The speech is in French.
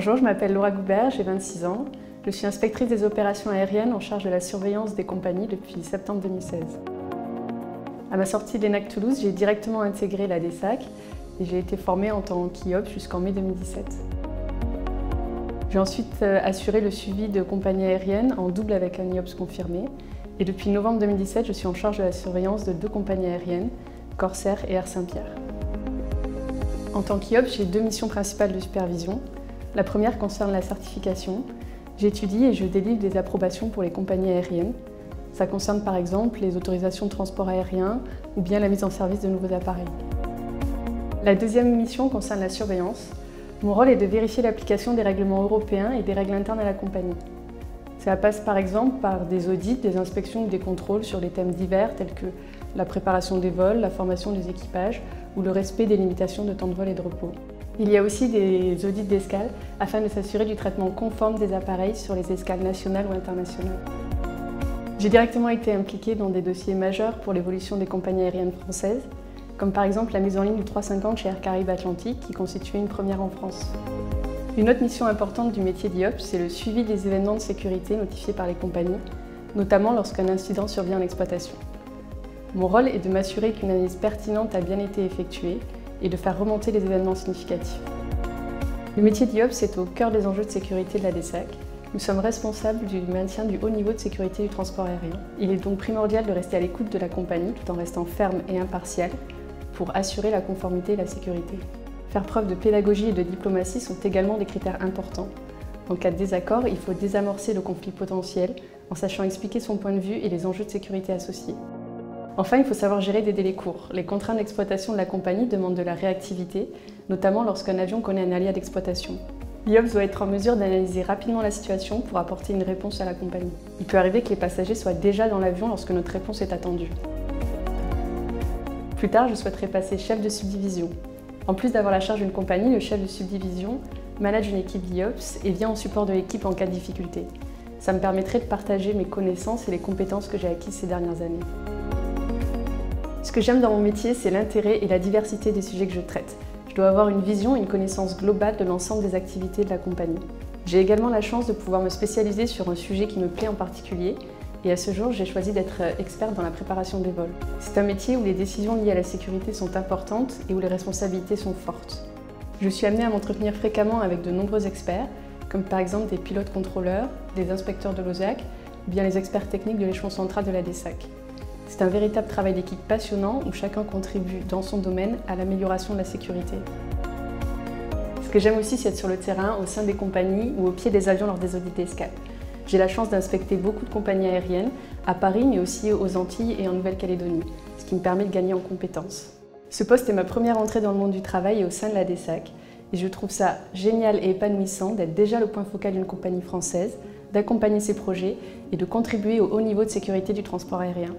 Bonjour, je m'appelle Laura Goubert, j'ai 26 ans. Je suis inspectrice des opérations aériennes en charge de la surveillance des compagnies depuis septembre 2016. À ma sortie de l'ENAC Toulouse, j'ai directement intégré la DSAC et j'ai été formée en tant qu'IOPS jusqu'en mai 2017. J'ai ensuite assuré le suivi de compagnies aériennes en double avec un IOPS confirmé. Et depuis novembre 2017, je suis en charge de la surveillance de 2 compagnies aériennes, Corsair et Air Saint-Pierre. En tant qu'IOPS, j'ai 2 missions principales de supervision. La première concerne la certification. J'étudie et je délivre des approbations pour les compagnies aériennes. Ça concerne par exemple les autorisations de transport aérien ou bien la mise en service de nouveaux appareils. La deuxième mission concerne la surveillance. Mon rôle est de vérifier l'application des règlements européens et des règles internes à la compagnie. Ça passe par exemple par des audits, des inspections ou des contrôles sur des thèmes divers tels que la préparation des vols, la formation des équipages ou le respect des limitations de temps de vol et de repos. Il y a aussi des audits d'escale afin de s'assurer du traitement conforme des appareils sur les escales nationales ou internationales. J'ai directement été impliquée dans des dossiers majeurs pour l'évolution des compagnies aériennes françaises, comme par exemple la mise en ligne du 350 chez Air Caraïbes Atlantique qui constituait une première en France. Une autre mission importante du métier d'IOPS, c'est le suivi des événements de sécurité notifiés par les compagnies, notamment lorsqu'un incident survient en exploitation. Mon rôle est de m'assurer qu'une analyse pertinente a bien été effectuée et de faire remonter les événements significatifs. Le métier d'IOPS est au cœur des enjeux de sécurité de la DSAC. Nous sommes responsables du maintien du haut niveau de sécurité du transport aérien. Il est donc primordial de rester à l'écoute de la compagnie tout en restant ferme et impartial pour assurer la conformité et la sécurité. Faire preuve de pédagogie et de diplomatie sont également des critères importants. En cas de désaccord, il faut désamorcer le conflit potentiel en sachant expliquer son point de vue et les enjeux de sécurité associés. Enfin, il faut savoir gérer des délais courts. Les contraintes d'exploitation de la compagnie demandent de la réactivité, notamment lorsqu'un avion connaît un aléa d'exploitation. L'IOPS doit être en mesure d'analyser rapidement la situation pour apporter une réponse à la compagnie. Il peut arriver que les passagers soient déjà dans l'avion lorsque notre réponse est attendue. Plus tard, je souhaiterais passer chef de subdivision. En plus d'avoir la charge d'une compagnie, le chef de subdivision manage une équipe d'IOPS et vient en support de l'équipe en cas de difficulté. Ça me permettrait de partager mes connaissances et les compétences que j'ai acquises ces dernières années. Ce que j'aime dans mon métier, c'est l'intérêt et la diversité des sujets que je traite. Je dois avoir une vision et une connaissance globale de l'ensemble des activités de la compagnie. J'ai également la chance de pouvoir me spécialiser sur un sujet qui me plaît en particulier et à ce jour, j'ai choisi d'être experte dans la préparation des vols. C'est un métier où les décisions liées à la sécurité sont importantes et où les responsabilités sont fortes. Je suis amenée à m'entretenir fréquemment avec de nombreux experts, comme par exemple des pilotes contrôleurs, des inspecteurs de l'OSAC ou bien les experts techniques de l'échelon central de la DSAC. C'est un véritable travail d'équipe passionnant où chacun contribue dans son domaine à l'amélioration de la sécurité. Ce que j'aime aussi, c'est être sur le terrain, au sein des compagnies ou au pied des avions lors des audits d'escale. J'ai la chance d'inspecter beaucoup de compagnies aériennes, à Paris mais aussi aux Antilles et en Nouvelle-Calédonie, ce qui me permet de gagner en compétences. Ce poste est ma première entrée dans le monde du travail et au sein de la DSAC, et je trouve ça génial et épanouissant d'être déjà le point focal d'une compagnie française, d'accompagner ses projets et de contribuer au haut niveau de sécurité du transport aérien.